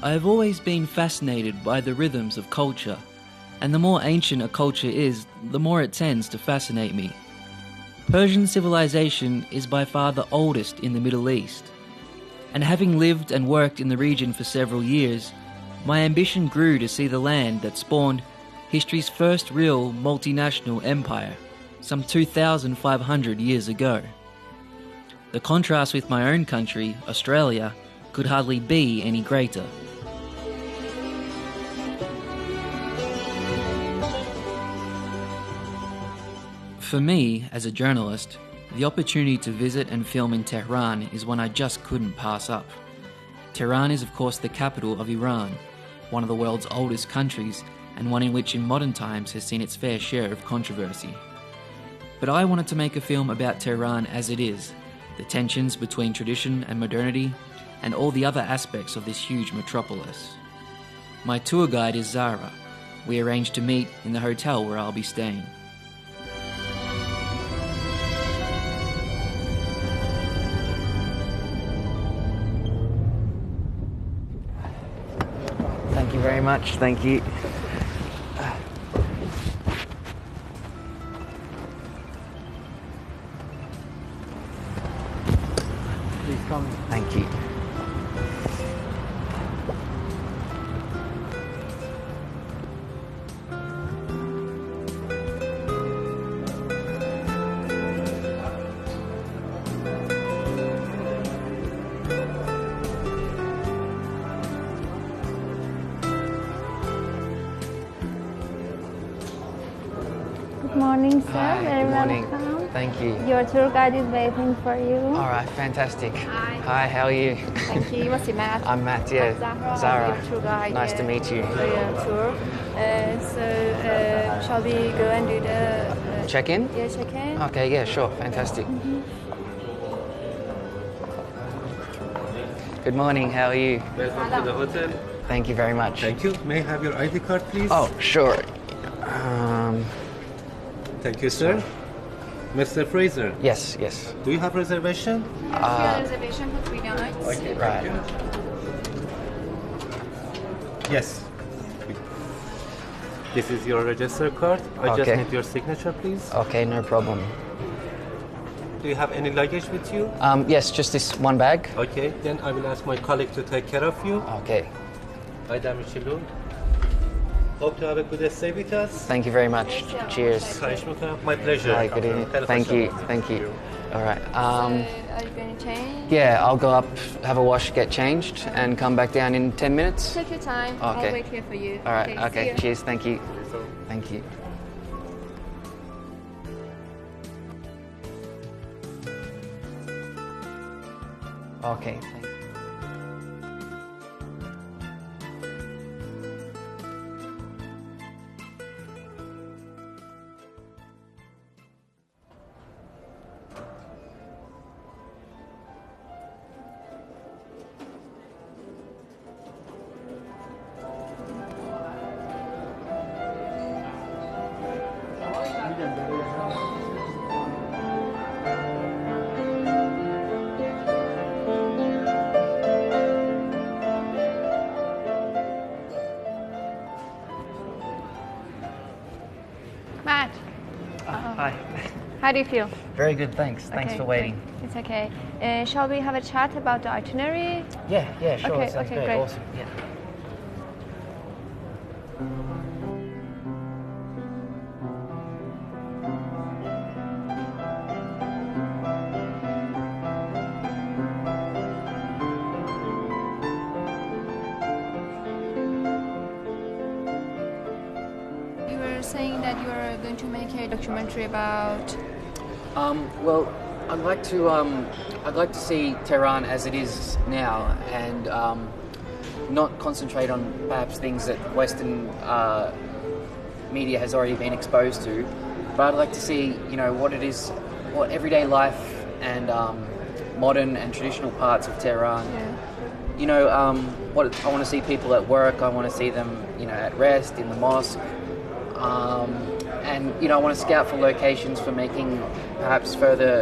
I have always been fascinated by the rhythms of culture, and the more ancient a culture is, the more it tends to fascinate me. Persian civilization is by far the oldest in the Middle East, and having lived and worked in the region for several years, my ambition grew to see the land that spawned history's first real multinational empire, some 2,500 years ago. The contrast with my own country, Australia, could hardly be any greater. For me, as a journalist, the opportunity to visit and film in Tehran is one I just couldn't pass up. Tehran is of course the capital of Iran, one of the world's oldest countries and one in which in modern times has seen its fair share of controversy. But I wanted to make a film about Tehran as it is, the tensions between tradition and modernity, and all the other aspects of this huge metropolis. My tour guide is Zara. We arranged to meet in the hotel where I'll be staying. Thank you very much, thank you. Please come. Thank you. Good morning, sir. Hi, Very good morning. welcome. Thank you. Your tour guide is waiting for you. All right, fantastic. Hi. Hi, how are you? Thank you. What's your Matt? I'm Matt, yeah. Zahra. Zara. Your tour guide. Nice to meet you. For your tour. Shall we go and do the Check-in? yeah, check-in? Okay, yeah, sure, fantastic. Good morning, how are you? Welcome to the hotel. Thank you very much. Thank you. May I have your ID card, please? Oh, sure. Thank you, sir. Mr. Fraser, Yes, yes. do you have reservation? Reservation for 3 nights. Okay, Right. Yes. This is your register card. I just Okay. need your signature, please. Okay, no problem. Do you have any luggage with you? Yes, just this one bag. Okay, then I will ask my colleague to take care of you. Okay, Ayda Michilu. Hope to have a good stay with us. thank you very much. Cheers. خواهش می‌کنم. My pleasure. Hi, good evening. Thank you, thank you. All right. Are you going to change? Yeah, I'll go up, have a wash, get changed, and come back down in 10 minutes. Take your time. Okay. I'll wait here for you. All right, see okay, you. cheers, thank you. Thank you. Okay, thank you. Matt, Hi. how do you feel? Very good, thanks. Thanks Okay, for waiting. great. It's okay. Shall we have a chat about the itinerary? Yeah, sure. Okay, Sounds okay, great. great. Awesome. Yeah. You were saying that you are going to make a documentary about. Well, I'd like to see Tehran as it is now, and not concentrate on perhaps things that Western media has already been exposed to. But I'd like to see, what it is, what everyday life and modern and traditional parts of Tehran. Yeah. What I want to see people at work. I want to see them, at rest in the mosque. And I want to scout for locations for making perhaps further,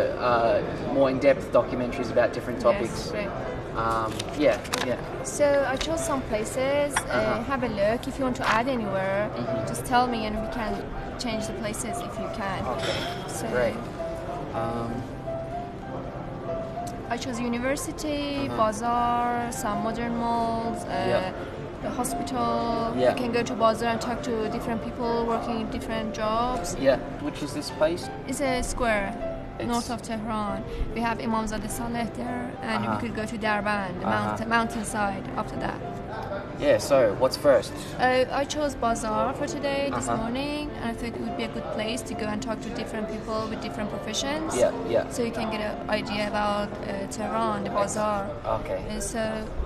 more in-depth documentaries about different topics. Yes, great. Yeah, yeah. So I chose some places. Have a look. If you want to add anywhere, just tell me and we can change the places if you can. Okay, So great. I chose university, bazaar, some modern malls, the hospital. Yeah. You can go to bazaar and talk to different people working in different jobs. Yeah, which is this place? It's a square It's- north of Tehran. We have Imamzadeh Saleh there, and we could go to Darban, the mountainside after that. Yeah, so what's first? I chose bazaar for today, this morning, and I thought it would be a good place to go and talk to different people with different professions. Yeah, yeah. So you can get an idea about Tehran, the bazaar. Okay. So,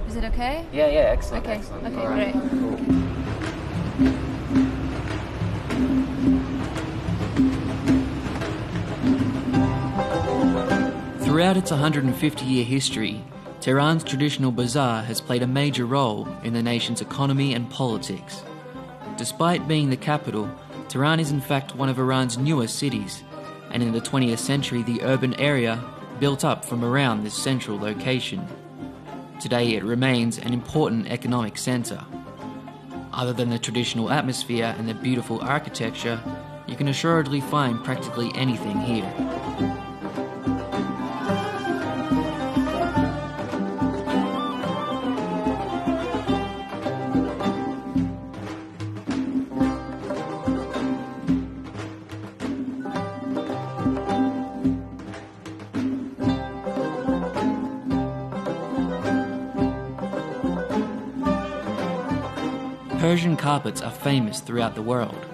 is it okay? Yeah, yeah, excellent. Okay, Excellent. okay, All right. great. Cool. Throughout its 150-year history, Tehran's traditional bazaar has played a major role in the nation's economy and politics. Despite being the capital, Tehran is in fact one of Iran's newest cities, and in the 20th century the urban area built up from around this central location. Today it remains an important economic centre. Other than the traditional atmosphere and the beautiful architecture, you can assuredly find practically anything here. Persian carpets are famous throughout the world.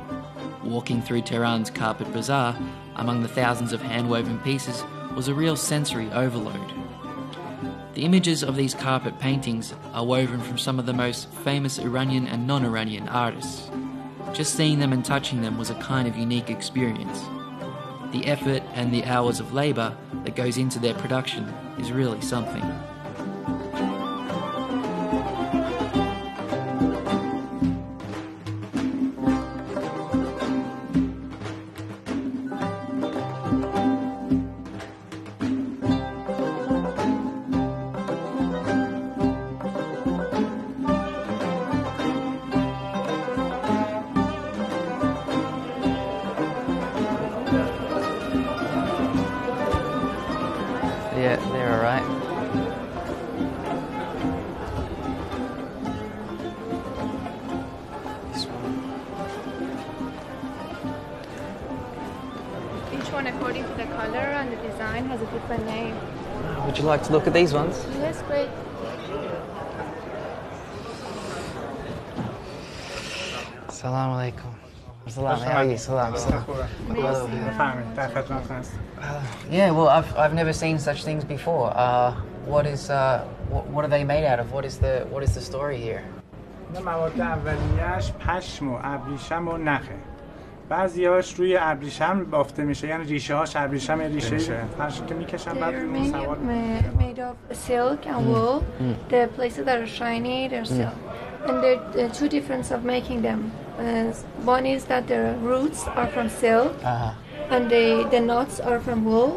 Walking through Tehran's carpet bazaar among the thousands of hand-woven pieces was a real sensory overload. The images of these carpet paintings are woven from some of the most famous Iranian and non-Iranian artists. Just seeing them and touching them was a kind of unique experience. The effort and the hours of labour that goes into their production is really something. Yeah, they're alright. This one. Each one according to the color and the design has a different name. Would you like to look at these ones? Yes, great. Assalamu alaikum. Salam, how are you? Salam, salam. Yeah, well, I've never seen such things before. What are they made out of? What is the story here? مواد اولیه‌اش پشم و ابریشم و نخه. بعضی‌هاش روی ابریشم بافته میشه، یعنی ریشه‌هاش ابریشم ریشه فرش که میکشن بعد They're اون سوار made of silk and wool. The places that are shiny, they're silk. And there are two differences of making them. One is that the roots are from silk, and the nuts are from wool.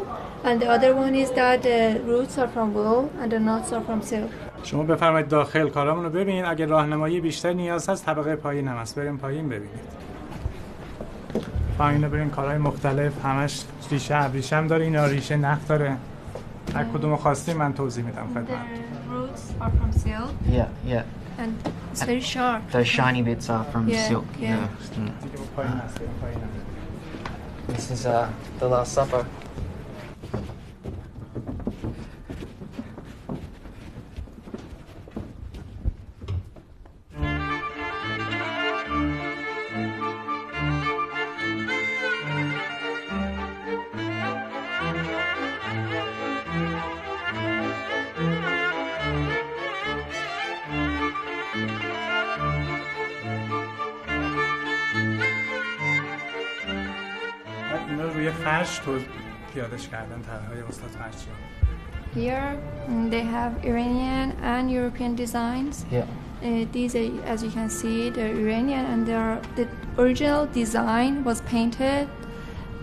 And the other one is that the roots are from wool and the nuts are from silk. شما بفرمایید داخل کارامون رو ببینید. اگه راهنمایی بیشتر نیاز هست طبقه پایین هم هست. بریم پایین ببینید. پایین رو بریم کارهای مختلف همش ریشه ابریشم داره. اینا ریشه نخ داره. هر کدومو خواستیم من توضیح میدم The خدمتتون. roots are from silk, Yeah, yeah. and it's very sharp. Those shiny bits are from Yeah, silk. yeah. دیگه پایین هست. بریم پایین هم. This is the Last Supper. اینا رو روی فرش پیاده‌اش کردن طرح‌های استاد فرشیان. Here they have Iranian and European designs. Yeah. These, as you can see, they're Iranian, and the original design was painted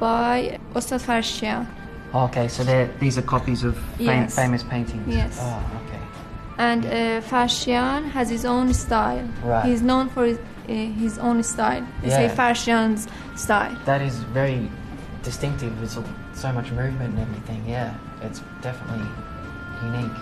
by Ustad Farshian. Okay, so these are copies of Yes. famous paintings. Yes. Oh, okay. And Farshian has his own style. Right. He's known for his own style. They say Yeah. Farshian's style. That is very distinctive. There's so much movement and everything. Yeah, it's definitely unique.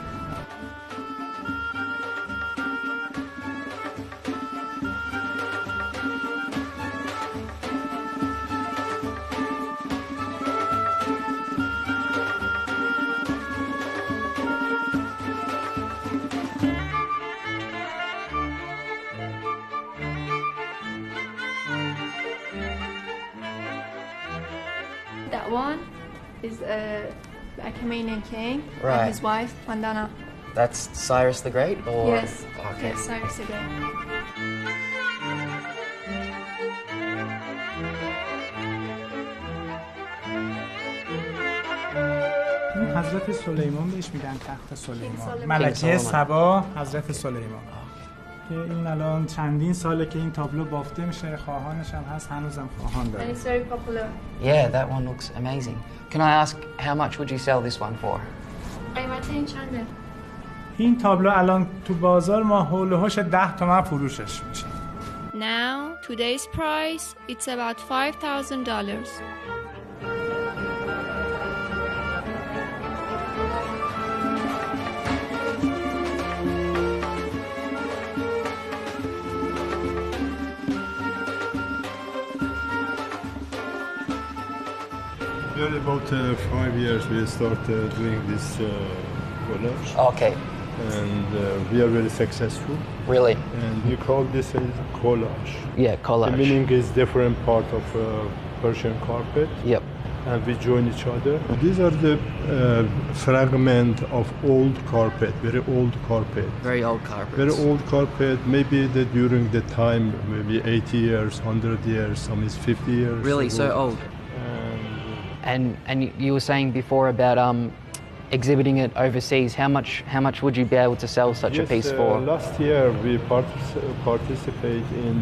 That one is a Achaemenian king Right. and his wife Pandana. That's Cyrus the Great, or Yes. Okay. Yes, Cyrus the Great. این حضرت سلیمان بهش میگن تخت سلیمان. سلیمان. ملکه سلیمان. سبا حضرت سلیمان. که این الان چندین ساله که این تابلو بافته میشه، خواهانش هم هست، هنوزم خواهان And داره. it's very popular. Yeah, that one looks amazing. Can I ask how much would you sell this one for? قیمت این چنده؟ این تابلو الان تو بازار ما حول و حوش 10 تومن فروشش میشه. Now, today's price, it's about $5,000. Well, about 5 years we started doing this collage, Okay, and we are very successful. really? And we call this as collage. Yeah, The collage. meaning is different part of Persian carpet, Yep. and we join each other. These are the fragment of old carpet, very old carpet. Very old carpets. Very old carpet, maybe during the time, maybe 80 years, 100 years, some is 50 years. Really, ago. so old. And And you were saying before about exhibiting it overseas. How much would you be able to sell such a piece for? Last year we participate in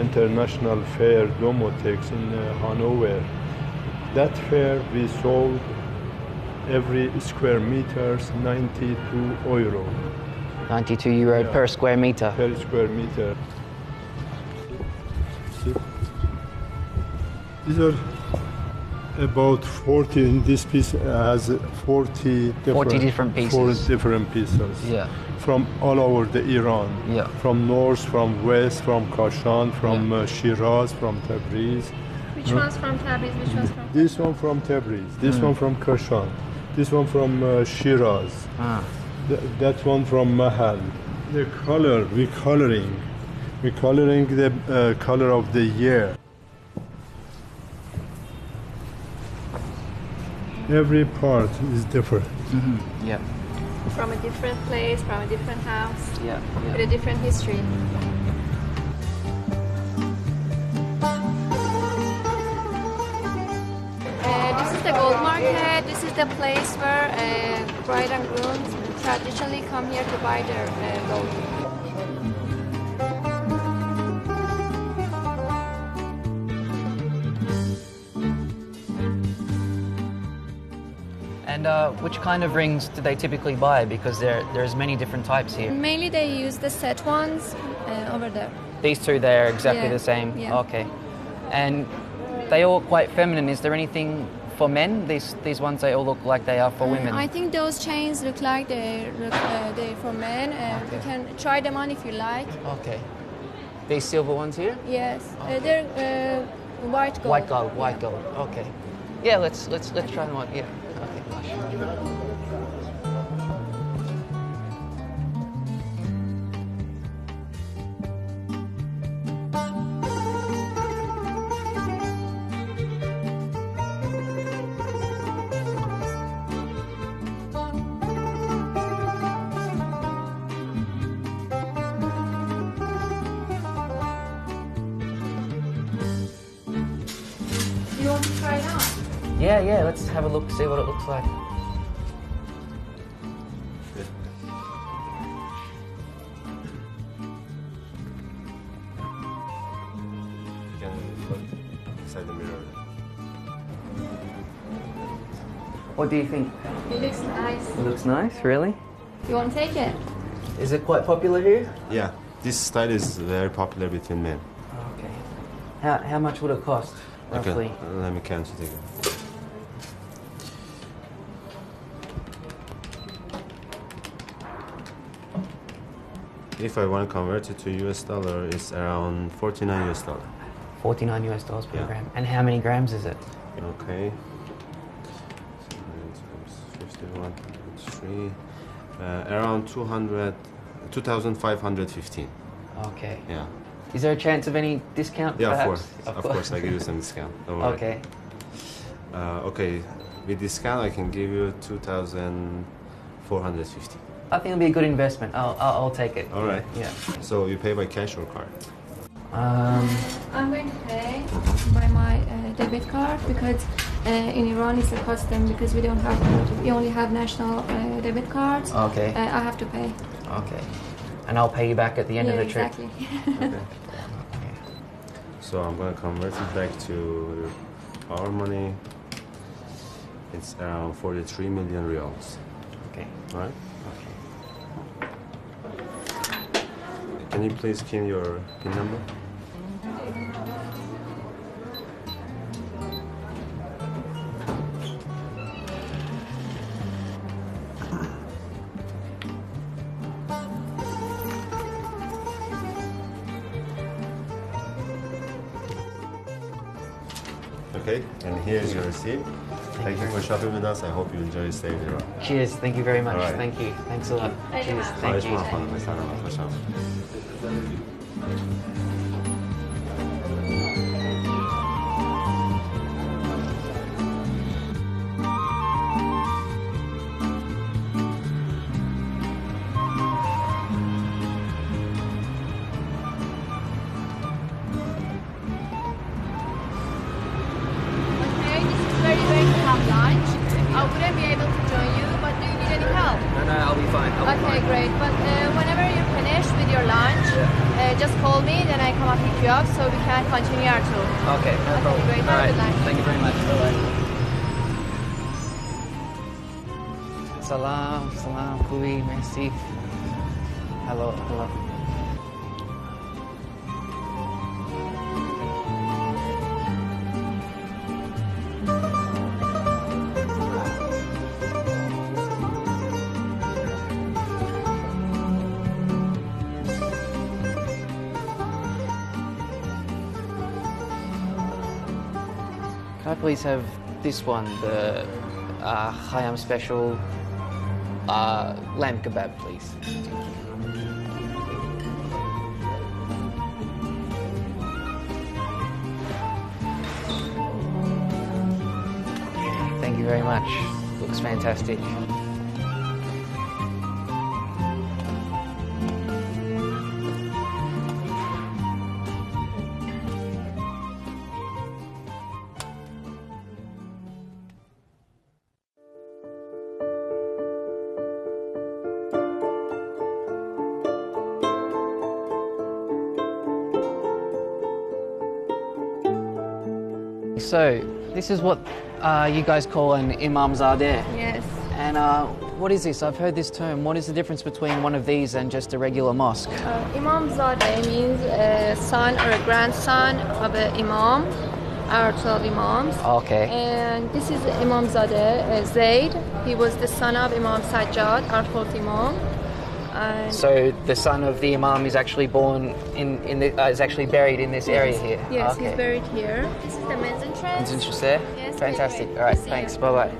international fair Domotex in Hanover. That fair we sold every square meters 92 euro 92 euro Yeah. per square meter. per square meter. See? These are about 40. In this piece has 40 different pieces. 40 different pieces. Yeah. From all over the Iran. Yeah. From north, from west, from Kashan, from Shiraz, from Tabriz. Which one's from Tabriz? Which one's from? This one from Tabriz. This one from Kashan. This one from Shiraz. Ah. That one from Mahal. The color, we're coloring the color of the year. Every part is different. Yep. From a different place, from a different house, Yeah. with a different history. This is the gold market. This is the place where bride and grooms traditionally come here to buy their gold. And which kind of rings do they typically buy? Because there's many different types here. Mainly they use the set ones over there. These two, they're exactly Yeah, the same. yeah. Okay. And they all quite feminine. Is there anything for men? These ones, they all look like they are for women. I think those chains look like they're for men. You can try them on if you like. Okay. These silver ones here? Yes, they're white gold. White gold, white Yeah. gold. Okay. Yeah, let's try them on. Yeah. Okay. Gosh. You want to try it on? Yeah. Let's have a look, see what it looks like. You can look inside the mirror. What do you think? It looks nice. It looks nice, really? You want to take it? Is it quite popular here? Yeah, this style is very popular between men. Okay. How much would it cost, roughly? Okay, let me count it again. If I want to convert it to US dollar, it's around 49 US dollar. 49 US dollars per Yeah. gram. And how many grams is it? Okay. 51, 3, around 2,515. Okay. Yeah. Is there a chance of any discount? Yeah, perhaps? of course, I give you some discount. Don't worry. Okay. Okay, with discount, I can give you 2,450. I think it'll be a good investment. I'll take it. All right. Yeah. So you pay by cash or card? I'm going to pay by my debit card because in Iran it's a custom because we only have national debit cards. Okay. I have to pay. Okay. And I'll pay you back at the end of the trip. Exactly. Okay. So I'm going to convert it back to our money. It's around 43 million reals. Okay. All right? Okay. Can you please key your PIN number? Okay, and here's your receipt. Thank you for shopping with us. I hope you enjoy your stay in Iran. Cheers. Thank you very much. All right. Thank you. Thanks a lot. Cheers. Thank خواهش you. می‌کنم خانم. سلامت باشم. Okay, this is very great to have lunch. I wouldn't be able to join you, but do you need any help? No, I'll be fine. Okay, great. But whenever you're finished with your lunch, just call me, then I come and pick you up so we can continue our tour. Okay, no Okay, problem. great. All Have a right. good lunch. Thank you very much. Bye-bye. Salam, salam, oui, merci. Hello, hello. Can I please have this one, the Khayyam special lamb kebab, please? Thank you very much. Looks fantastic. So, this is what you guys call an imamzadeh. Yes. And what is this? I've heard this term. What is the difference between one of these and just a regular mosque? Imamzadeh means a son or a grandson of an imam, our 12 imams. Okay. And this is Imamzadeh Zayd. He was the son of Imam Sajjad, our 4th imam. And So the son of the imam is actually born is actually buried in this area here. Yes, Okay. he's buried here. This is the men's entrance. It's interesting there. Yes, Fantastic. great. All right. See you. Thanks. Bye bye.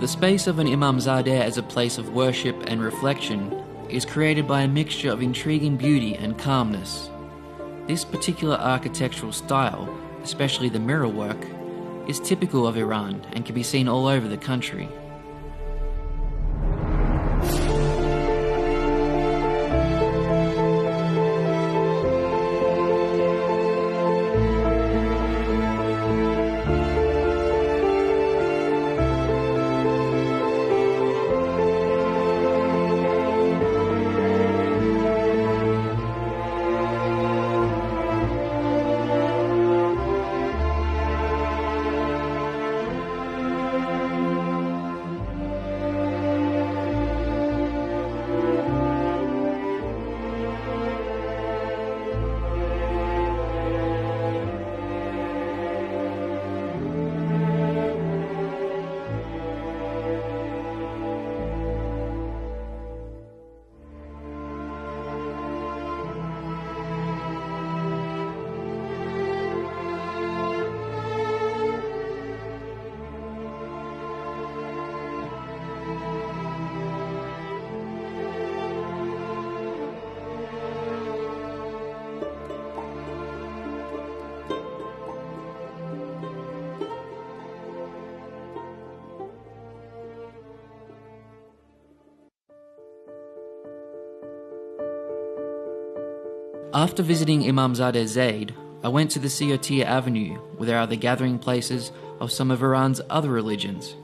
The space of an imamzadeh as a place of worship and reflection is created by a mixture of intriguing beauty and calmness. This particular architectural style, especially the mirror work, is typical of Iran and can be seen all over the country. After visiting Imamzadeh Zaid, I went to the Siyatiya Avenue, where there are the gathering places of some of Iran's other religions: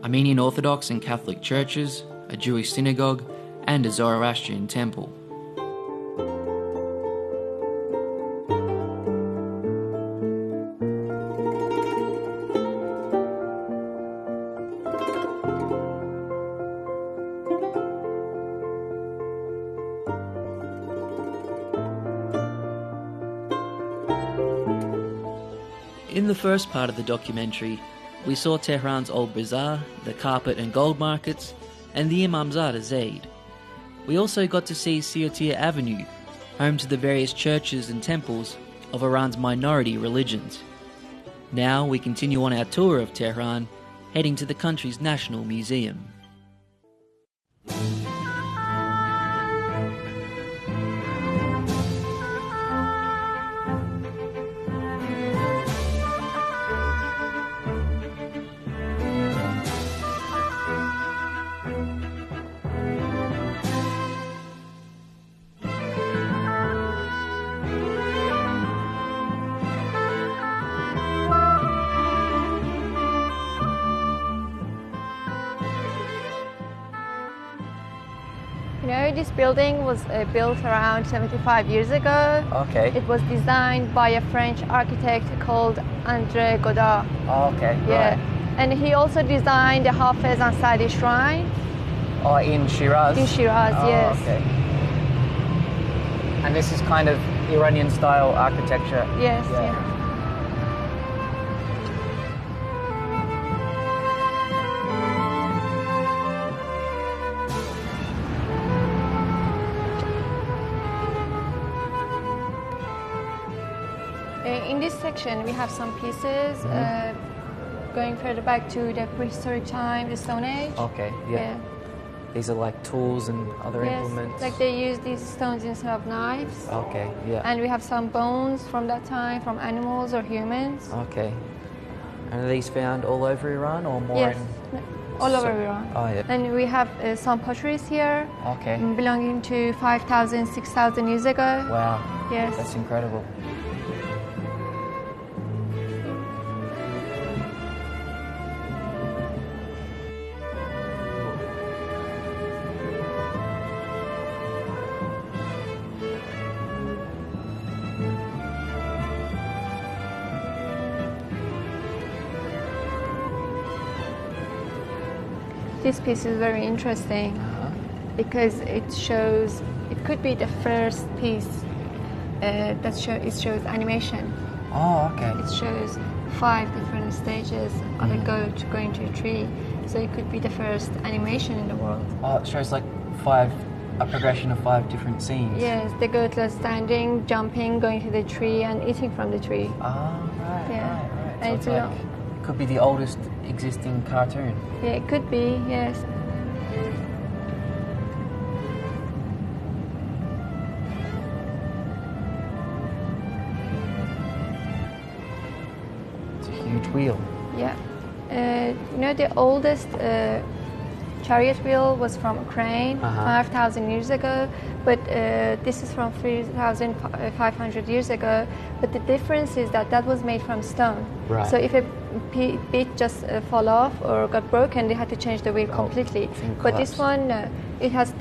Armenian Orthodox and Catholic churches, a Jewish synagogue, and a Zoroastrian temple. In the first part of the documentary, we saw Tehran's Old Bazaar, the carpet and gold markets, and the Imamzadeh Zaid. We also got to see Siyatiya Avenue, home to the various churches and temples of Iran's minority religions. Now we continue on our tour of Tehran, heading to the country's National Museum. This building was built around 75 years ago. Okay. It was designed by a French architect called André Godard. Oh, okay. Yeah. Right. And he also designed the Hafez and Sadi shrine. Oh, in Shiraz? In Shiraz, yes. Okay. And this is kind of Iranian style architecture? Yes, yeah. In this section, we have some pieces going further back to the prehistoric time, the Stone Age. Okay, yeah. These are like tools and other implements? Like they use these stones instead of knives. Okay, yeah. And we have some bones from that time, from animals or humans. Okay. And are these found all over Iran or more Yes, all over Iran. Oh, yeah. And we have some potteries here. Okay. Belonging to 5,000, 6,000 years ago. Wow. Yes. That's incredible. This piece is very interesting because it shows, it could be the first piece that shows animation. Oh, okay. It shows 5 different stages of a goat going to a tree. So it could be the first animation in the world. Oh, it shows like a progression of 5 different scenes. Yes, the goat was standing, jumping, going to the tree and eating from the tree. Oh, right, Yeah. right. And So it's like, it could be the oldest existing cartoon. Yeah, it could be, yes. wheel. Yeah. The oldest chariot wheel was from Ukraine 5,000 years ago, but this is from 3,500 years ago. But the difference is that was made from stone. Right. So if a bit just fall off or got broken, they had to change the wheel completely. But this one, it has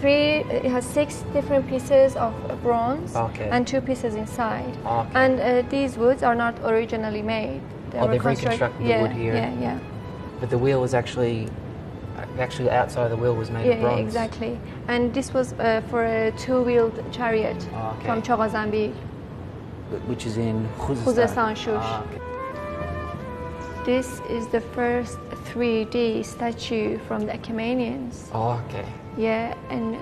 6 different pieces of bronze and 2 pieces inside. Okay. And these woods are not originally made. They've reconstructed the wood here. Yeah. But the wheel was actually outside of the wheel was made of bronze. Yeah, exactly. And this was for a 2-wheeled chariot from Chagazanbil, which is in Khuzestan, Shush. Okay. This is the first 3D statue from the Achaemenians. Oh, okay. Yeah, and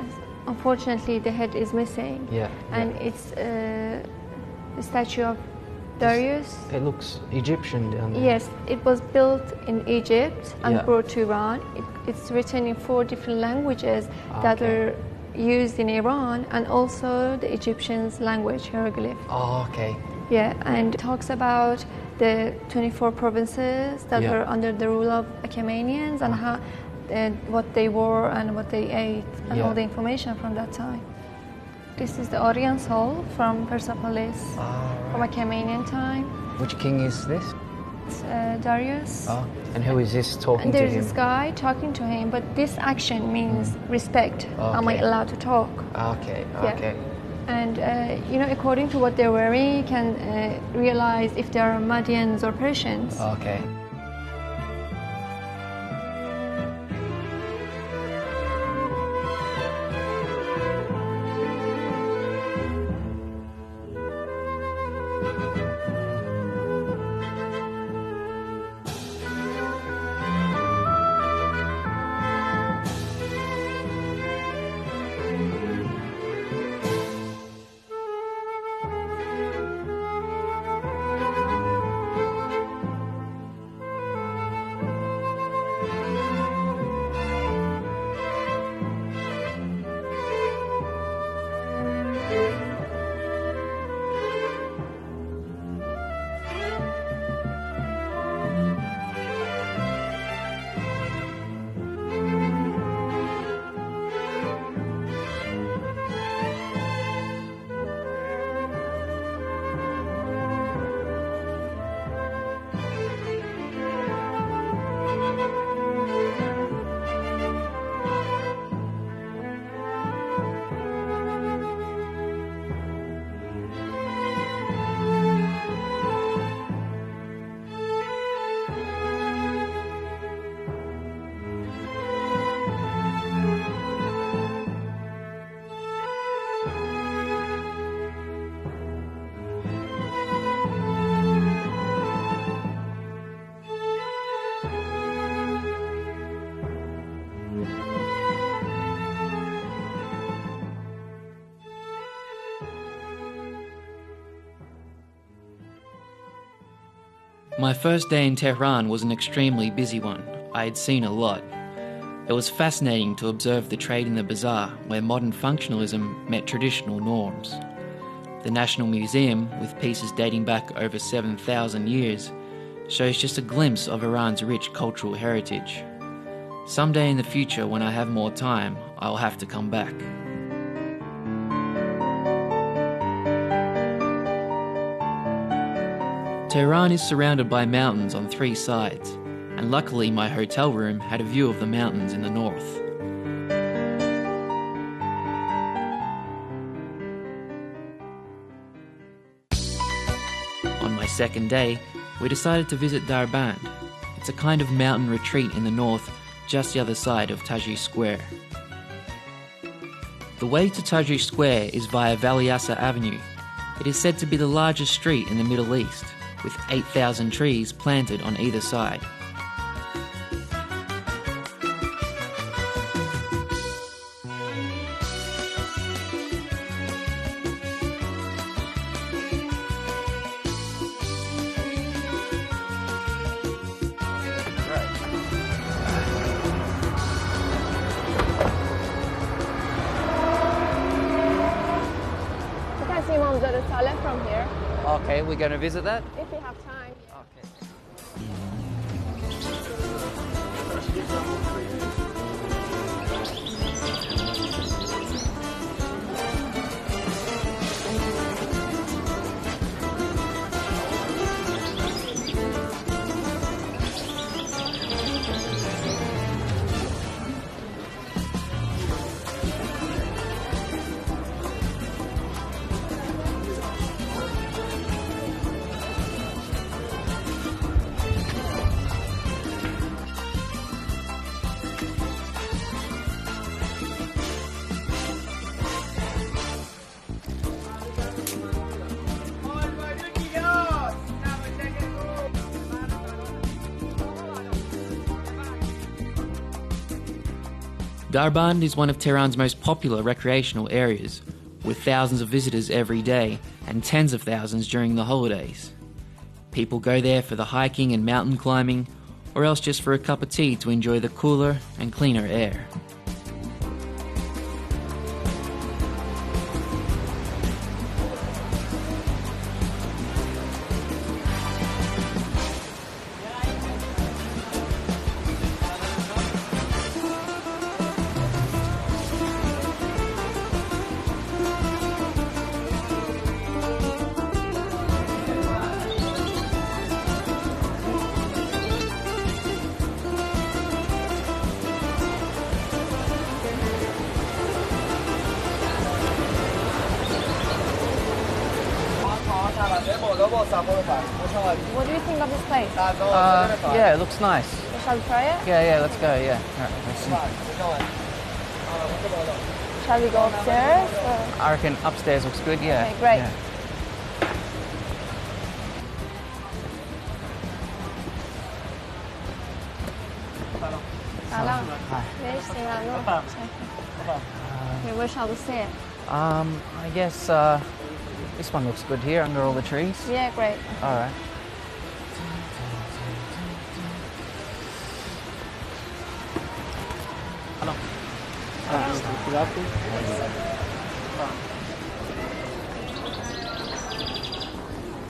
unfortunately the head is missing. Yeah. And it's a statue of Darius. It looks Egyptian down there. Yes, it was built in Egypt and brought to Iran. It's written in 4 different languages that are used in Iran, and also the Egyptian's language, hieroglyph. Oh, okay. Yeah, and it talks about the 24 provinces that were under the rule of Achaemenians and how, what they wore and what they ate, and all the information from that time. This is the audience hall from Persepolis, from Achaemenian time. Which king is this? It's Darius. Oh, and who is this talking and to him? there's this guy talking to him, but this action means respect. Am I allowed to talk? Okay. And according to what they're wearing, you can realize if they are Medians or Persians. Okay. My first day in Tehran was an extremely busy one. I had seen a lot. It was fascinating to observe the trade in the bazaar, where modern functionalism met traditional norms. The National Museum, with pieces dating back over 7,000 years, shows just a glimpse of Iran's rich cultural heritage. Someday in the future, when I have more time, I'll have to come back. Tehran is surrounded by mountains on 3 sides, and luckily my hotel room had a view of the mountains in the north. On my second day, we decided to visit Darband. It's a kind of mountain retreat in the north, just the other side of Tajish Square. The way to Tajish Square is via Valiasa Avenue. It is said to be the largest street in the Middle East, with 8,000 trees planted on either side. You can see Mamzad Saleh from here, Okay, we're going to visit that? if you have time. Okay. Darband is one of Tehran's most popular recreational areas, with thousands of visitors every day and tens of thousands during the holidays. People go there for the hiking and mountain climbing, or else just for a cup of tea to enjoy the cooler and cleaner air. What do you think of this place? Yeah, it looks nice. Shall we try it? Yeah, let's go, yeah. Alright, let's see. Shall we go upstairs? Or? I reckon upstairs looks good, yeah. Okay, great. Yeah. Salam. Okay, where shall we sit? I guess this one looks good here under all the trees. Yeah, great. Alright.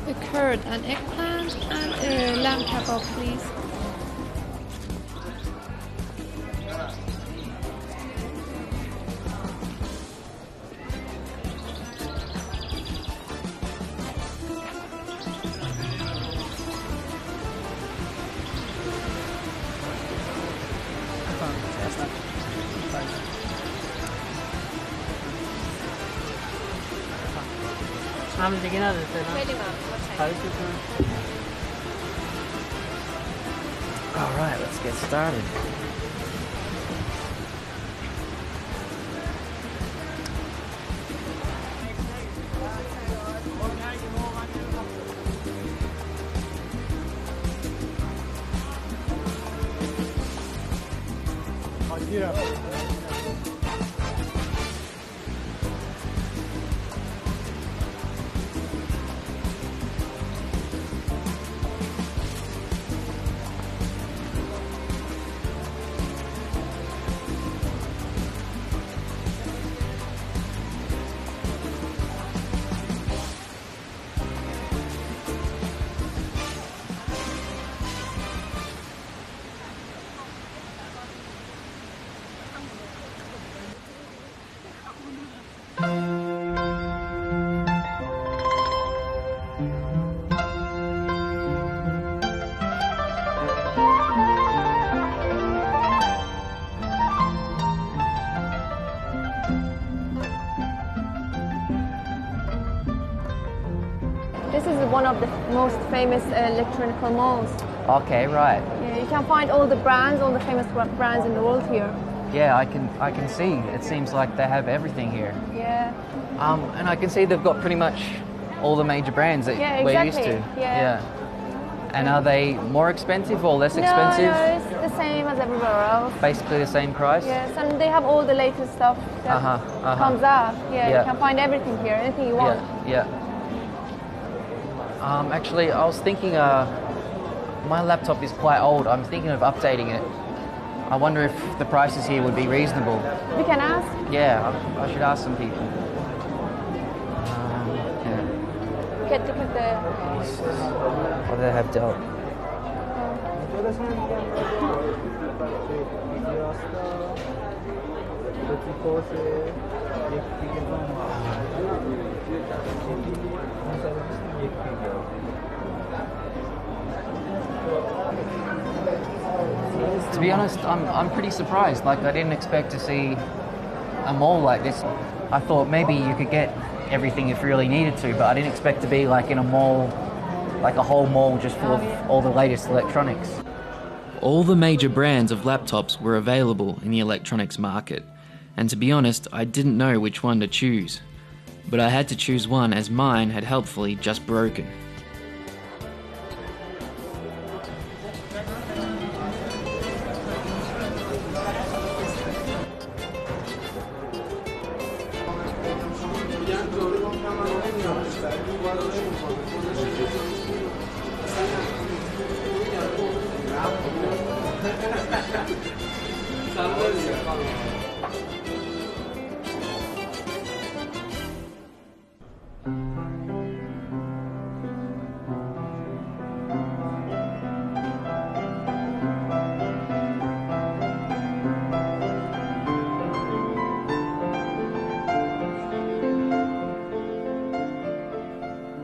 A curd, an eggplant, and a lamb kebab, please. Alright, let's get started. This is one of the most famous electronic malls. Okay, right. Yeah, you can find all the brands, all the famous brands in the world here. Yeah, I can see. It seems like they have everything here. Yeah. And I can see they've got pretty much all the major brands that we're used to. Yeah. And are they more expensive or less expensive? No, it's the same as everywhere else. Basically the same price? Yes, and they have all the latest stuff that comes out. Yeah, you can find everything here, anything you want. Yeah. Actually, I was thinking, my laptop is quite old. I'm thinking of updating it. I wonder if the prices here would be reasonable. We can ask. Yeah, I should ask some people. Look at the... What do they have dealt? To be honest, I'm pretty surprised. Like, I didn't expect to see a mall like this. I thought maybe you could get everything if you really needed to, but I didn't expect to be like in a mall, like a whole mall just full of all the latest electronics. All the major brands of laptops were available in the electronics market, and to be honest, I didn't know which one to choose. But I had to choose one as mine had helpfully just broken.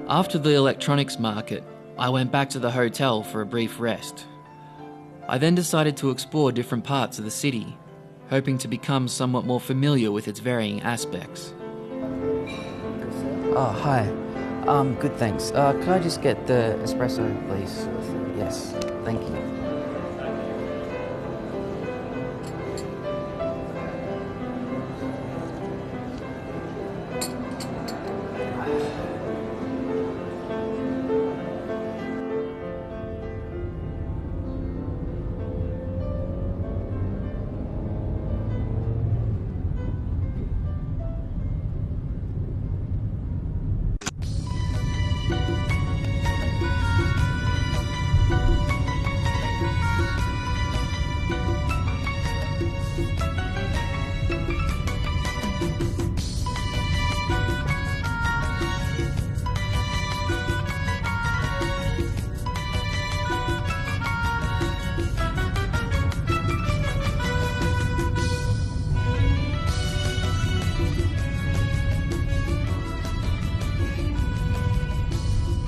After the electronics market, I went back to the hotel for a brief rest. I then decided to explore different parts of the city, hoping to become somewhat more familiar with its varying aspects. Oh, hi. Good, thanks. Could I just get the espresso, please? Yes, thank you.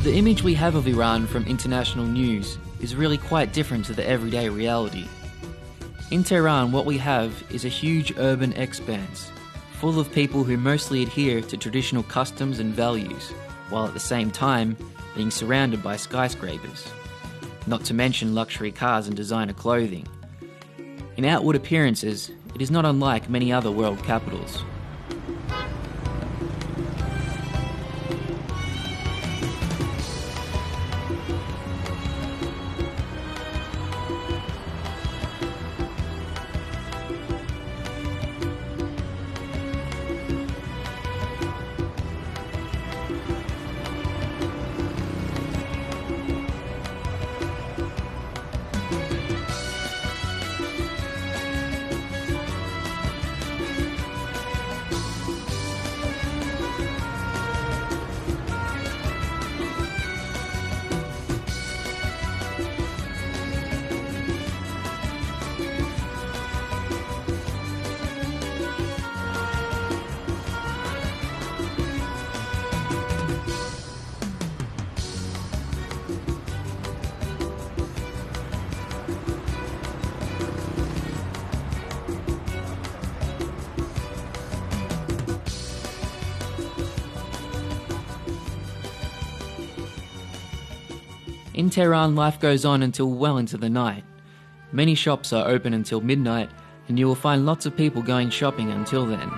The image we have of Iran from international news is really quite different to the everyday reality. In Tehran, what we have is a huge urban expanse, full of people who mostly adhere to traditional customs and values, while at the same time being surrounded by skyscrapers, not to mention luxury cars and designer clothing. In outward appearances, it is not unlike many other world capitals. In Tehran, life goes on until well into the night. Many shops are open until midnight, and you will find lots of people going shopping until then.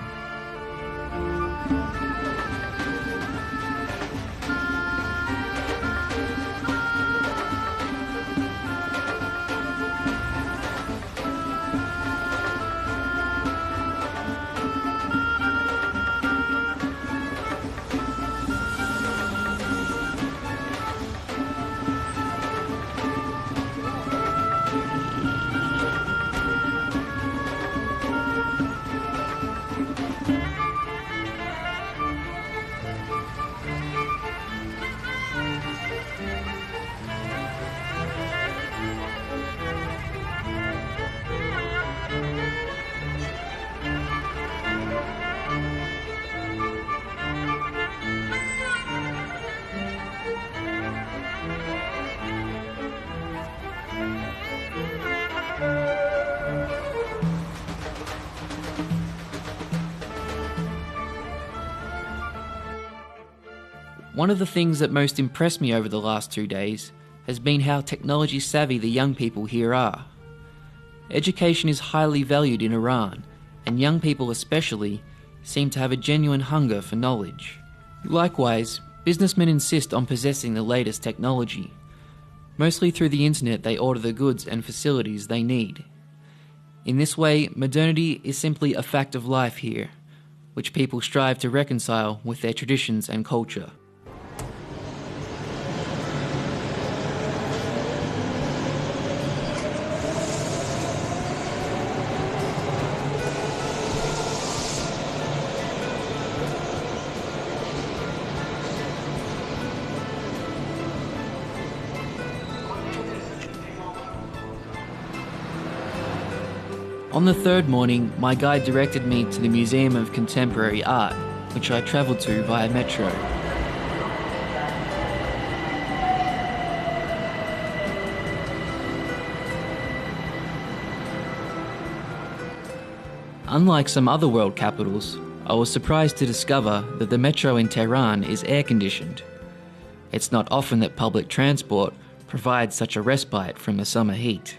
One of the things that most impressed me over the last 2 days has been how technology savvy the young people here are. Education is highly valued in Iran, and young people especially seem to have a genuine hunger for knowledge. Likewise, businessmen insist on possessing the latest technology. Mostly through the internet they order the goods and facilities they need. In this way, modernity is simply a fact of life here, which people strive to reconcile with their traditions and culture. On the third morning, my guide directed me to the Museum of Contemporary Art, which I travelled to via metro. Unlike some other world capitals, I was surprised to discover that the metro in Tehran is air-conditioned. It's not often that public transport provides such a respite from the summer heat.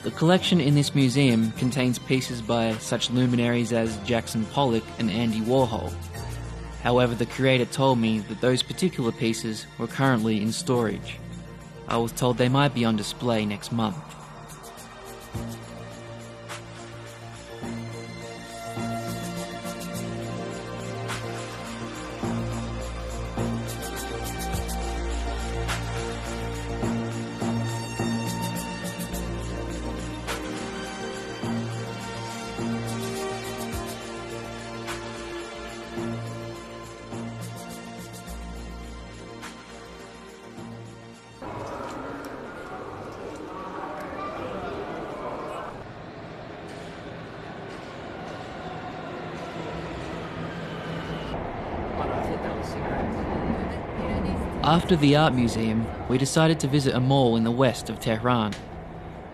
The collection in this museum contains pieces by such luminaries as Jackson Pollock and Andy Warhol. However, the curator told me that those particular pieces were currently in storage. I was told they might be on display next month. After the art museum, we decided to visit a mall in the west of Tehran.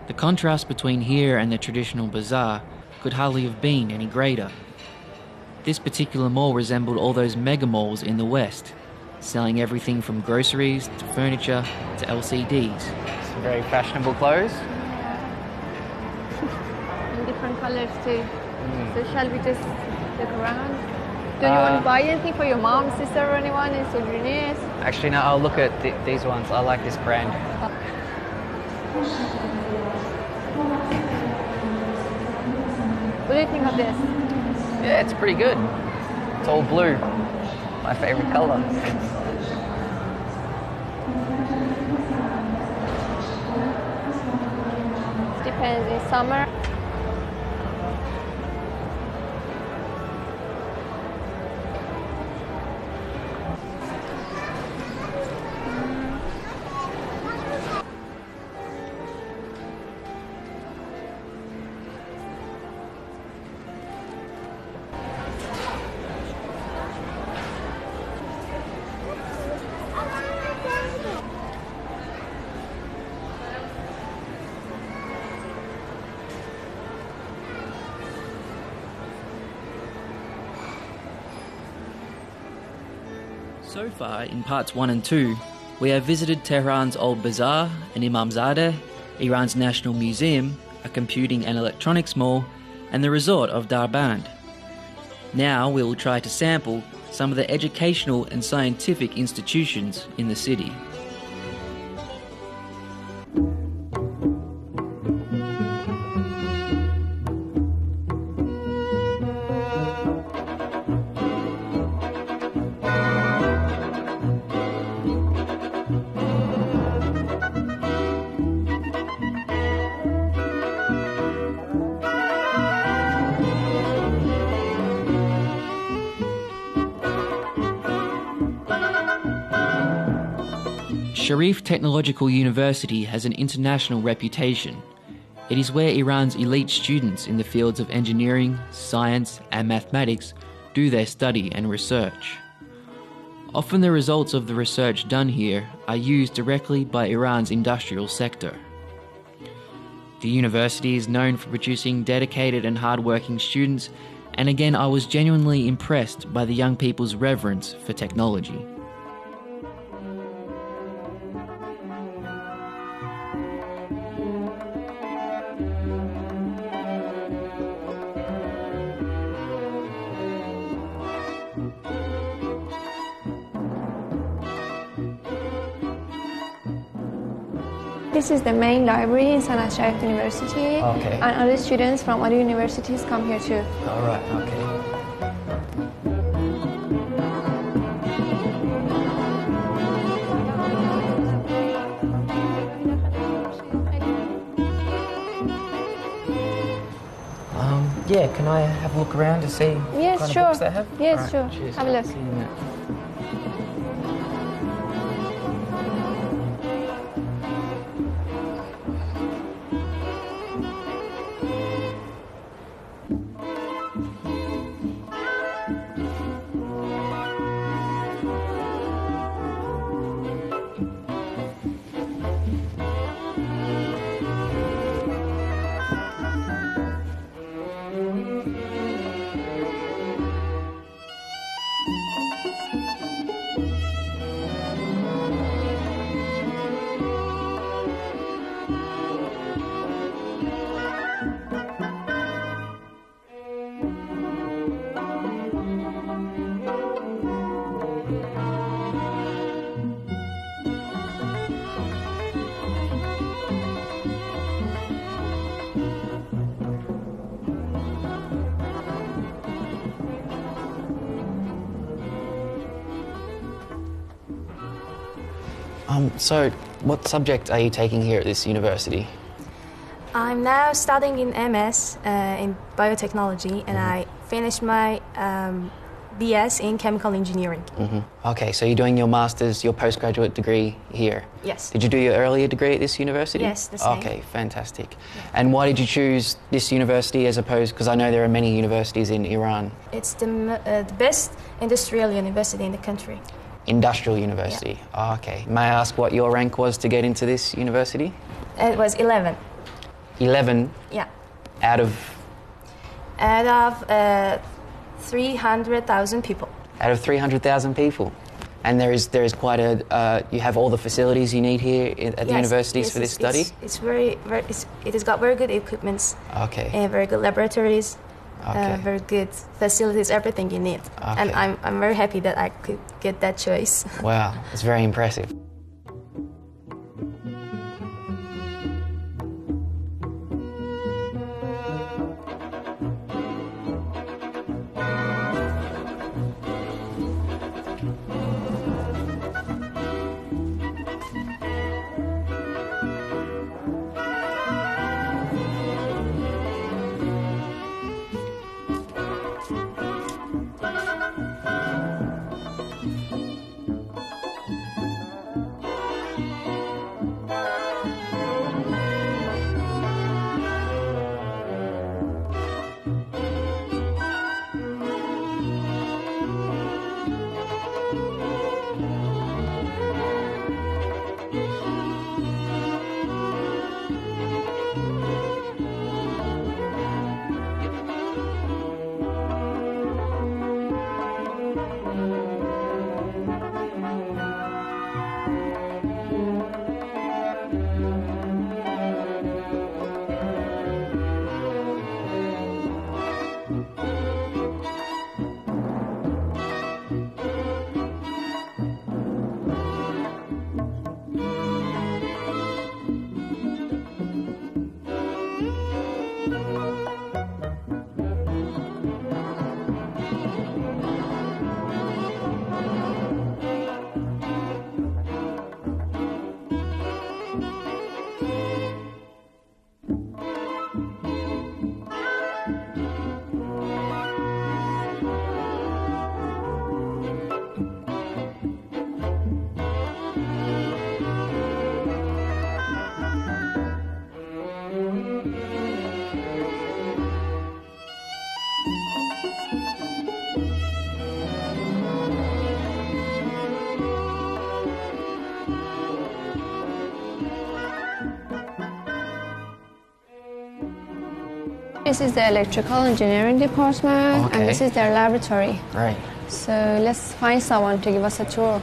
The contrast between here and the traditional bazaar could hardly have been any greater. This particular mall resembled all those mega malls in the west, selling everything from groceries to furniture to LCDs. Some very fashionable clothes. In different colors too. So shall we just look around? Do you want to buy anything for your mom, sister, or anyone in souvenirs? Actually, no, I'll look at these ones. I like this brand. What do you think of this? Yeah, it's pretty good. It's all blue. My favorite color. It depends. In summer, So far, in parts 1 and 2, we have visited Tehran's Old Bazaar, an Imamzadeh, Iran's National Museum, a computing and electronics mall, and the resort of Darband. Now we will try to sample some of the educational and scientific institutions in the city. Sharif Technological University has an international reputation. It is where Iran's elite students in the fields of engineering, science, and mathematics do their study and research. Often the results of the research done here are used directly by Iran's industrial sector. The university is known for producing dedicated and hard-working students, and again I was genuinely impressed by the young people's reverence for technology. This is the main library in Sanat Sharif University. Okay. And other students from other universities come here too. All right, okay. Yeah, can I have a look around to see Yes, what kind sure. of books they have? Yes, All right, sure. cheers. Have a look. See you in a minute. So, what subject are you taking here at this university? I'm now studying in MS in biotechnology, and I finished my BS in chemical engineering. Okay, so you're doing your master's, your postgraduate degree here? Yes. Did you do your earlier degree at this university? Yes, the same. Okay, fantastic. Yeah. And why did you choose this university as opposed, because I know there are many universities in Iran? It's the best industrial university in the country. Industrial university. Yeah. Oh, okay. May I ask what your rank was to get into this university? It was 11. 11? Yeah. Out of 300,000 people. Out of 300,000 people. And there is quite a you have all the facilities you need here at the universities for this study? It has got very good equipments. Okay. And very good laboratories. Okay. Very good facilities, everything you need. Okay. And I'm very happy that I could get that choice. Wow, it's very impressive. This is the electrical engineering department, and this is their laboratory. Right. So let's find someone to give us a tour.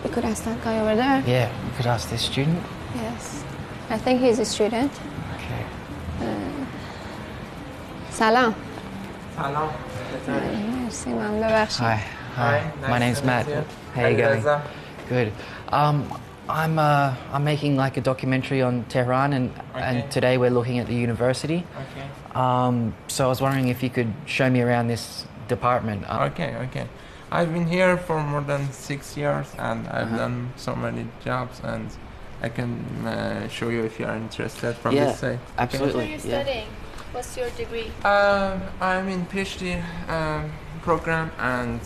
We could ask that guy over there. Yeah, we could ask this student. Yes. I think he's a student. Okay. Salam. سلام. مرسی من ببخشید. Hi. My name's Matt. How you going? Good. I'm making like a documentary on Tehran, and today we're looking at the university. Okay. So I was wondering if you could show me around this department. Okay. I've been here for more than 6 years, and I've done so many jobs, and I can show you if you are interested from this side. Absolutely. What are you studying? What's your degree? I'm in PhD program, and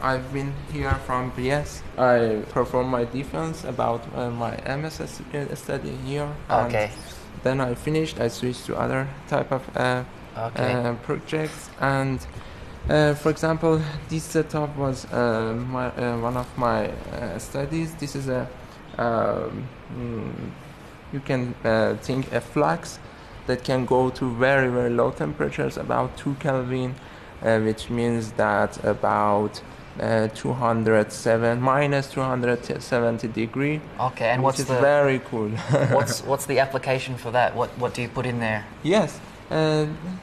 I've been here from BS. I perform my defense about my MS study here. Okay. And then I finished. I switched to other type of projects, and for example, this setup was one of my studies. This is a you can think a flux that can go to very, very low temperatures, about 2 Kelvin, which means that about minus 270 degree. Okay, and which is very cool. what's the application for that? What do you put in there? Yes.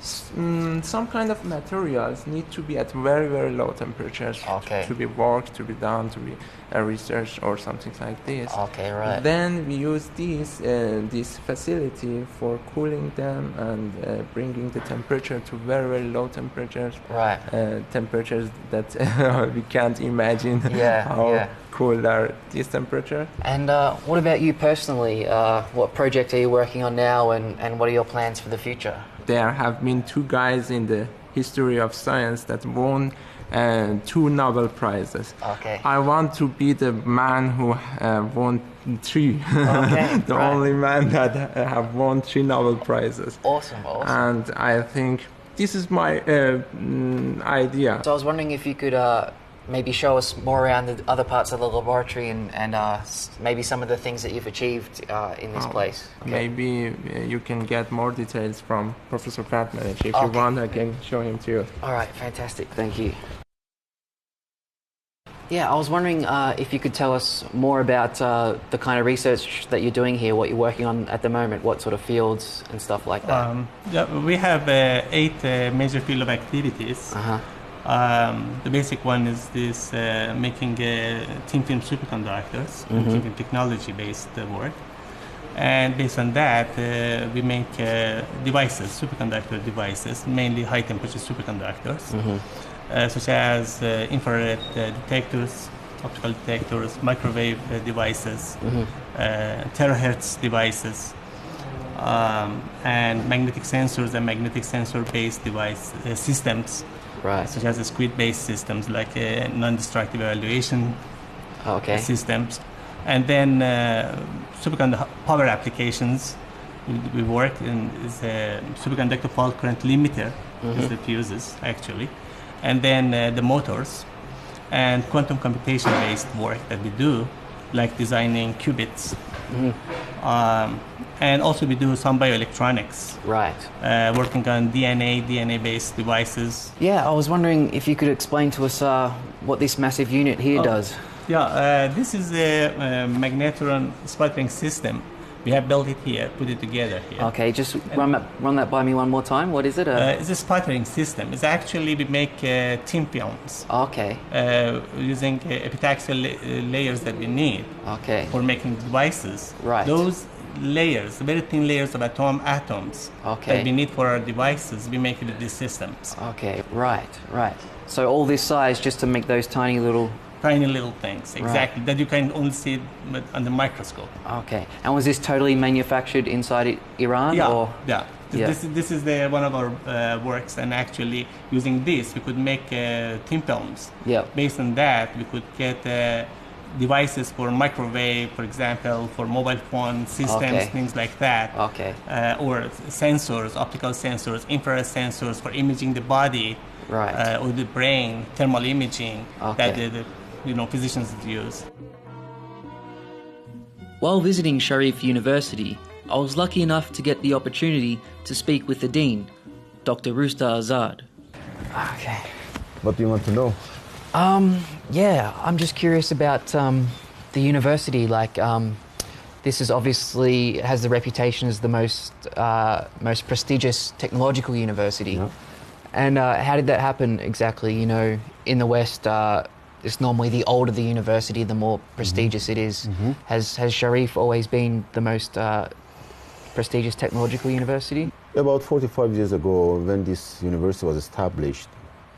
Some kind of materials need to be at very, very low temperatures to be worked, to be done, to be researched or something like this. Okay, right. Then we use this facility for cooling them and bringing the temperature to very, very low temperatures. Right. Temperatures that we can't imagine how cool are this temperature. And what about you personally? What project are you working on now, and what are your plans for the future? There have been 2 guys in the history of science that won 2 Nobel Prizes. Okay. I want to be the man who won 3. Okay, the only man that have won 3 Nobel Prizes. Awesome. And I think this is my idea. So I was wondering if you could maybe show us more around the other parts of the laboratory and maybe some of the things that you've achieved in this place. Okay. Maybe you can get more details from Professor Kratmanich. If you want, I can show him to you. All right, fantastic. Thank you. Yeah, I was wondering if you could tell us more about the kind of research that you're doing here, what you're working on at the moment, what sort of fields and stuff like that. We have 8 major field of activities. The basic one is this making thin film superconductors, thin film technology-based work. And based on that, we make devices, superconductor devices, mainly high-temperature superconductors, such as infrared detectors, optical detectors, microwave devices, terahertz devices, and magnetic sensors and magnetic sensor-based device systems. Right. Such as squid-based systems like non-destructive evaluation systems. And then superconductor power applications we work in is a superconductor fault current limiter, is the fuses actually. And then the motors and quantum computation-based work that we do, like designing qubits. And also we do some bioelectronics. Right. Working on DNA-based devices. Yeah, I was wondering if you could explain to us what this massive unit here does. Yeah, this is a magnetron sputtering system. We have built it here, put it together here. Okay, just run that by me one more time. What is it? It's a sputtering system. It's actually we make thin films. Okay. Using epitaxial layers that we need. Okay. For making devices. Right. Those layers, very thin layers of atoms that we need for our devices, we make it with these systems. Okay, right. So all this size just to make those tiny little things, exactly, that you can only see under microscope. Okay, and was this totally manufactured inside Iran? Yeah. This is one of our works, and actually using this we could make thin films. Yeah. Based on that, we could get devices for microwave, for example, for mobile phone systems, things like that. Okay. Or sensors, optical sensors, infrared sensors for imaging the body. Right. Or the brain, thermal imaging that the physicians use. While visiting Sharif University, I was lucky enough to get the opportunity to speak with the Dean, Dr. Rusta Azad. Okay. What do you want to know? Yeah, I'm just curious about the university. Like, this is obviously has the reputation as the most prestigious technological university. Yeah. And how did that happen exactly? You know, in the West, it's normally the older the university, the more prestigious it is. Has Sharif always been the most prestigious technological university? About 45 years ago, when this university was established,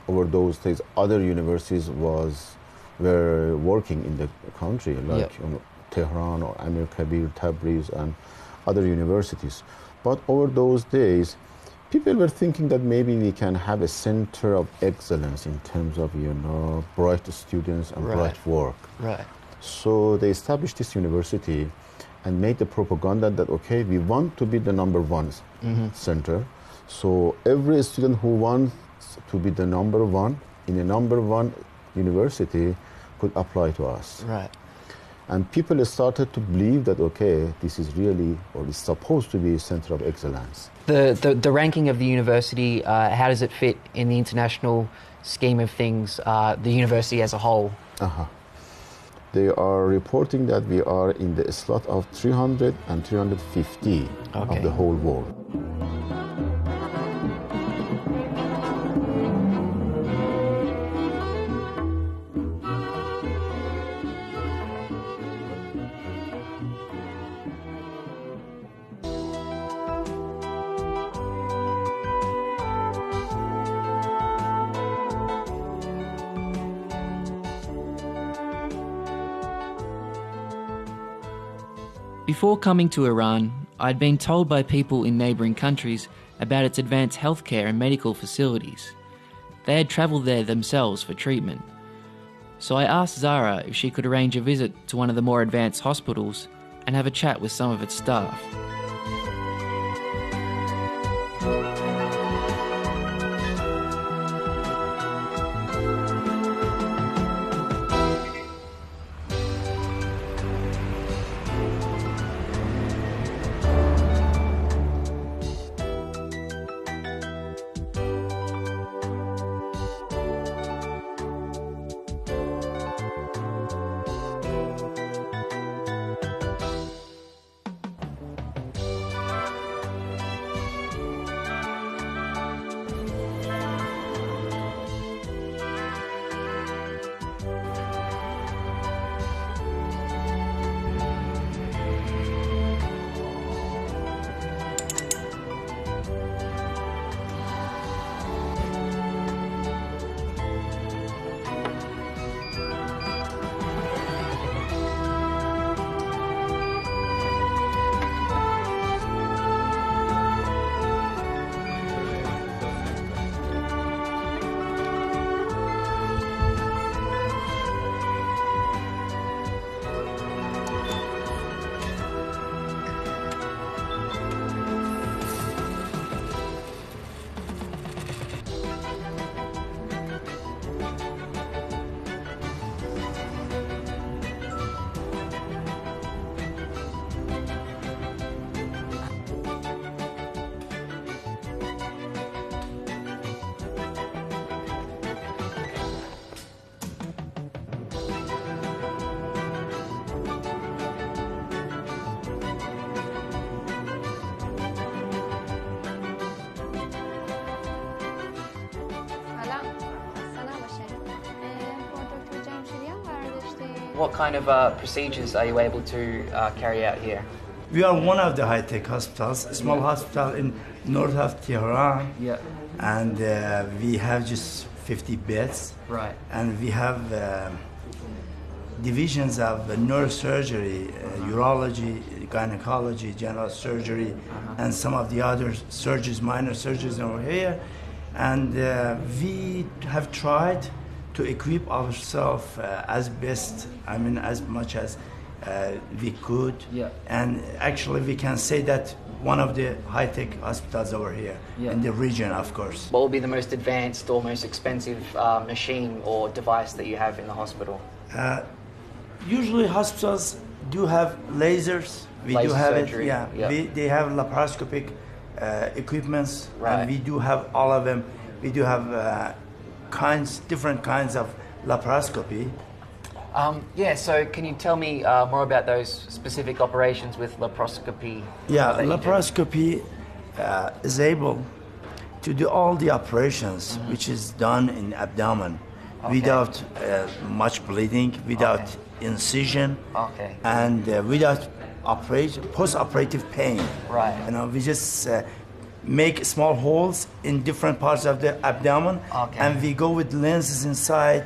over those days, other universities were working in the country, like Tehran or Amir Kabir, Tabriz, and other universities. But over those days, people were thinking that maybe we can have a center of excellence in terms of, bright students and bright work. Right. So they established this university and made the propaganda that, okay, we want to be the number one center. So every student who wants to be the number one in a number one university could apply to us. Right. And people started to believe that, okay, this is really, or is supposed to be a center of excellence. The ranking of the university, how does it fit in the international scheme of things, the university as a whole? They are reporting that we are in the slot of 300 and 350 of the whole world. Before coming to Iran, I'd been told by people in neighbouring countries about its advanced healthcare and medical facilities. They had travelled there themselves for treatment. So I asked Zara if she could arrange a visit to one of the more advanced hospitals and have a chat with some of its staff. What kind of procedures are you able to carry out here? We are one of the high-tech hospitals, a small hospital in north of Tehran. Yeah. And we have just 50 beds. Right. And we have divisions of neurosurgery, urology, gynecology, general surgery, and some of the other surgeries, minor surgeries over here. And we have tried to equip ourselves as best, as much as we could. Yeah. And actually we can say that one of the high-tech hospitals over here in the region, of course. What will be the most advanced or most expensive machine or device that you have in the hospital? Usually hospitals do have lasers. We Laser do have surgery. it. Yeah. Yep. They have laparoscopic equipments, Right. and we do have all of them. We do have different kinds of laparoscopy. So can you tell me more about those specific operations with laparoscopy? Yeah, that you do? laparoscopy is able to do all the operations which is done in abdomen without much bleeding, without incision, and without post-operative pain. Right. You know, we just make small holes in different parts of the abdomen, and we go with lenses inside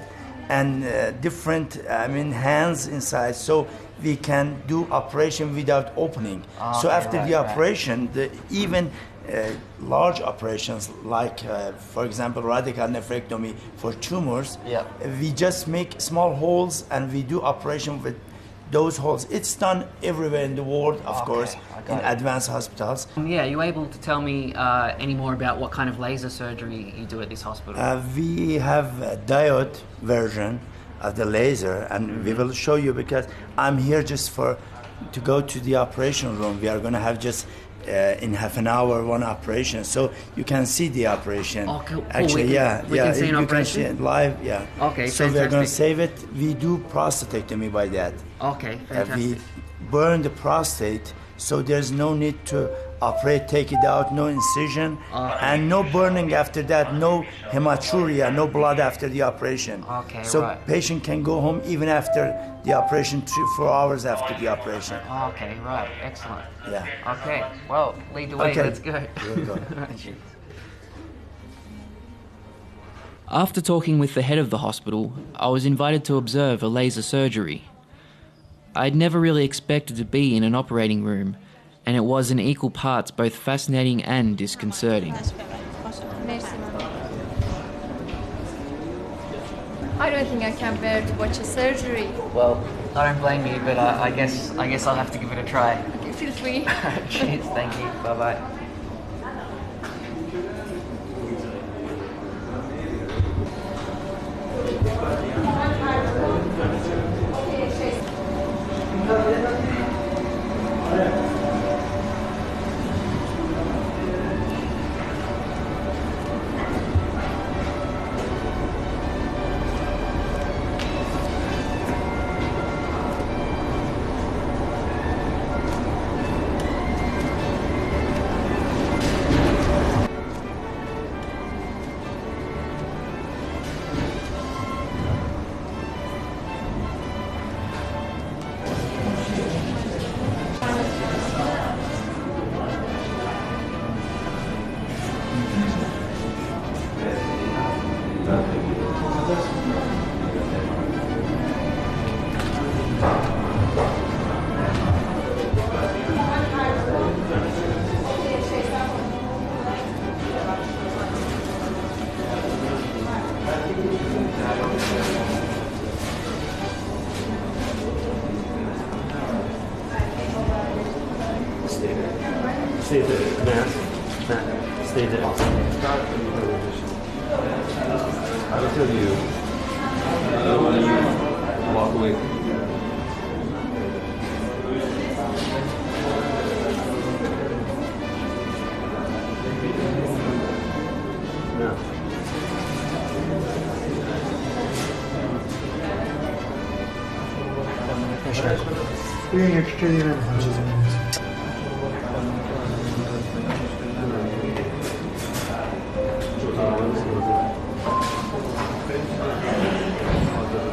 and different, hands inside, so we can do operation without opening. So after the operation, even large operations like, for example, radical nephrectomy for tumors, we just make small holes and we do operation with those holes. It's done everywhere in the world, of course, in advanced hospitals. Are you able to tell me any more about what kind of laser surgery you do at this hospital? We have a diode version of the laser, and we will show you, because I'm here just to go to the operation room. We are going to have just in half an hour one operation, so you can see the operation. Cool. Actually, we can see an you operation? can see it live. Okay, so we are going to save it. We do prostatectomy by that. Okay, fantastic. We burn the prostate, so there's no need to operate, take it out, no incision, and no burning after that, no hematuria, no blood after the operation. So patient can go home even after the operation, 3-4 hours after the operation. Okay, right, excellent. Yeah. Okay, well, lead the way, let's go. After talking with the head of the hospital, I was invited to observe a laser surgery. I'd never really expected to be in an operating room, and it was in equal parts both fascinating and disconcerting. I don't think I can bear to watch a surgery. Well, I don't blame you, but I guess I'll have to give it a try. Okay, feel free. Cheers, thank you. Bye-bye. Stay there. Matt. Stay there. I will tell you. When you walk away. No.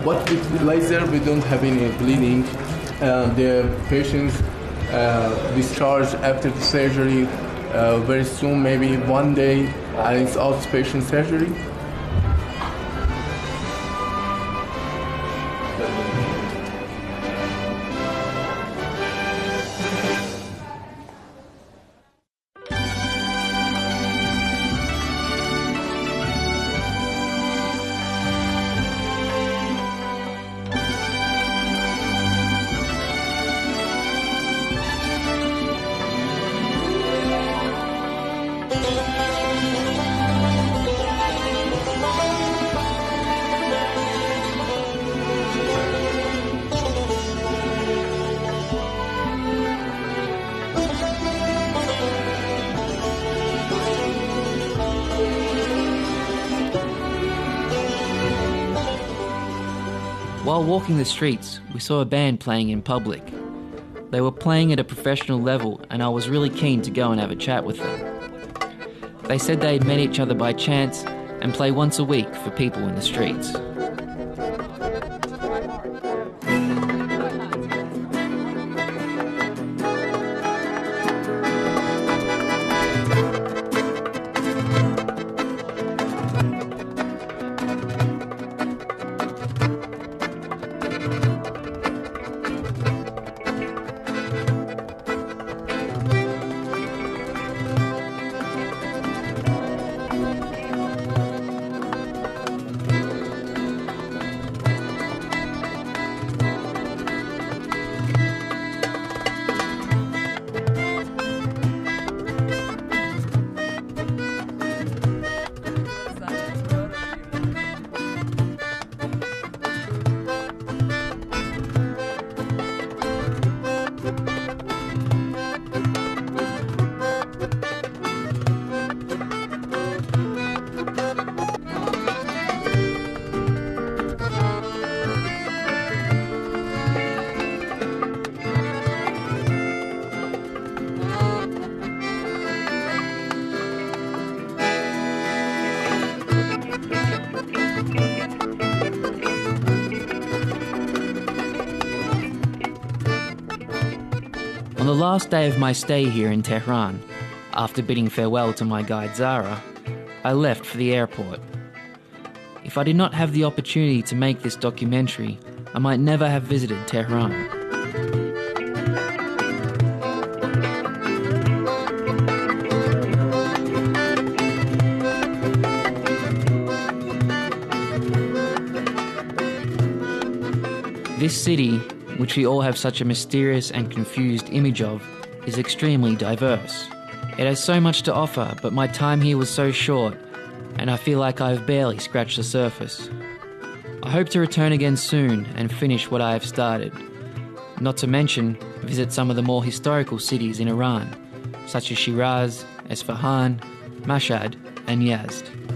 But with laser, we don't have any bleeding. The patients discharged after the surgery very soon, maybe one day, and it's outpatient surgery. while walking the streets, we saw a band playing in public. They were playing at a professional level, and I was really keen to go and have a chat with them. They said they'd met each other by chance and play once a week for people in the streets. On the last day of my stay here in Tehran, after bidding farewell to my guide Zara, I left for the airport. If I did not have the opportunity to make this documentary, I might never have visited Tehran. This city, which we all have such a mysterious and confused image of, is extremely diverse. It has so much to offer, but my time here was so short, and I feel like I have barely scratched the surface. I hope to return again soon and finish what I have started. Not to mention, visit some of the more historical cities in Iran, such as Shiraz, Esfahan, Mashhad, and Yazd.